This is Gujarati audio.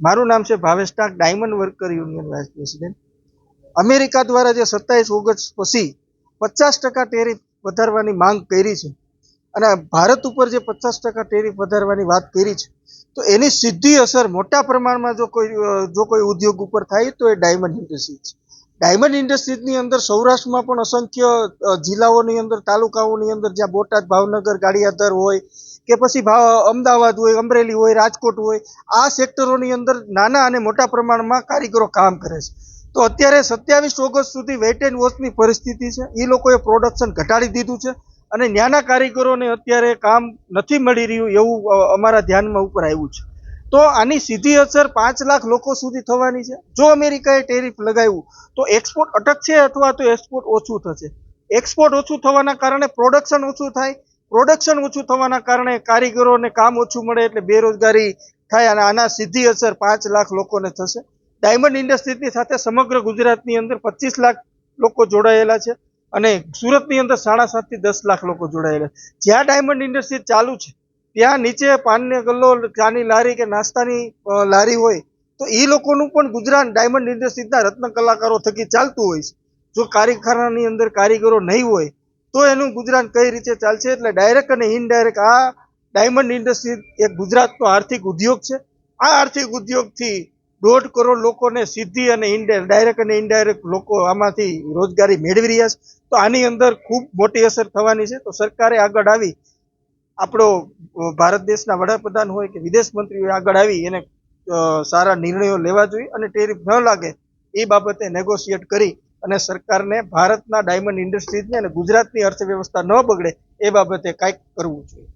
મારું નામ છે Bhavesh Tank, diamond worker union vice president. America દ્વારા જે 27 ઓગસ્ટ પછી 50% ટેરિફ વધારવાની માંગ કરી છે અને ભારત ઉપર જે 50% ટેરિફ વધારવાની વાત કરી છે, તો એની સીધી અસર મોટા પ્રમાણમાં જો કોઈ ઉદ્યોગ ઉપર થાય તો એ ડાયમંડ ઇન્ડસ્ટ્રીઝ છે. ડાયમંડ ઇન્ડસ્ટ્રીઝની અંદર સૌરાષ્ટ્રમાં પણ અસંખ્ય જિલ્લાઓની અંદર, તાલુકાઓની અંદર, જ્યાં બોટાદ, ભાવનગર, ગાડિયાધાર હોય કે પછી અમદાવાદ હોય, અમરેલી હોય, રાજકોટ હોય, આ સેક્ટરોની અંદર નાના અને મોટા પ્રમાણમાં કારીગરો કામ કરે છે. તો અત્યારે 27 ઓગસ્ટ સુધી વેઇટ એન્ડ વોચની પરિસ્થિતિ છે. એ લોકોએ પ્રોડક્શન ઘટાડી દીધું છે અને નાના કારીગરોને અત્યારે કામ નથી મળી રહ્યું એવું અમારા ધ્યાનમાં ઉપર આવ્યું છે. તો આની સીધી અસર 5 લાખ લોકો સુધી થવાની છે. જો અમેરિકાએ ટેરિફ લગાવ્યું તો એક્સપોર્ટ અટકશે અથવા તો એક્સપોર્ટ ઓછું થશે. એક્સપોર્ટ ઓછું થવાના કારણે પ્રોડક્શન ઓછું થાય, પ્રોડક્શન ઓછું થવાના કારણે કારીગરોને કામ ઓછું મળે એટલે બેરોજગારી થાય અને આના સીધી અસર 5 લાખ લોકોને થશે. ડાયમંડ ઇન્ડસ્ટ્રીઝની સાથે સમગ્ર ગુજરાતની અંદર 25 લાખ લોકો જોડાયેલા છે અને સુરતની અંદર 7.5 થી 10 લાખ લોકો જોડાયેલા છે. જ્યાં ડાયમંડ ઇન્ડસ્ટ્રી ચાલુ છે ત્યાં નીચે પાનનો ગલ્લો, ચાની લારી કે નાસ્તાની લારી હોય તો એ લોકોનું પણ ગુજરાત ડાયમંડ ઇન્ડસ્ટ્રીઝના રત્ન કલાકારો થકી ચાલતું હોય છે. જો કારખાનાની અંદર કારીગરો નહીં હોય તો એનું ગુજરાન કઈ રીતે ચાલશે? એટલે ડાયરેક્ટ અને ઇનડાયરેક્ટ આ ડાયમંડ ઇન્ડસ્ટ્રી એક ગુજરાતનો આર્થિક ઉદ્યોગ છે. આ આર્થિક ઉદ્યોગથી 1.5 કરોડ લોકોને સીધી અને ડાયરેક્ટ અને ઇનડાયરેક્ટ લોકો આમાંથી રોજગારી મેળવી રહ્યા છે. તો આની અંદર ખૂબ મોટી અસર થવાની છે. તો સરકારે આગળ આવી, આપણો ભારત દેશના વડાપ્રધાન હોય કે વિદેશ મંત્રી હોય, આગળ આવી એને સારા નિર્ણયો લેવા જોઈએ અને ટેરિફ ન લાગે એ બાબતે નેગોશિએટ કરી અને સરકારને ભારતના ડાયમંડ ઇન્ડસ્ટ્રીઝને અને ગુજરાતની અર્થવ્યવસ્થા ન બગડે એ બાબતે કાંઈક કરવું જોઈએ.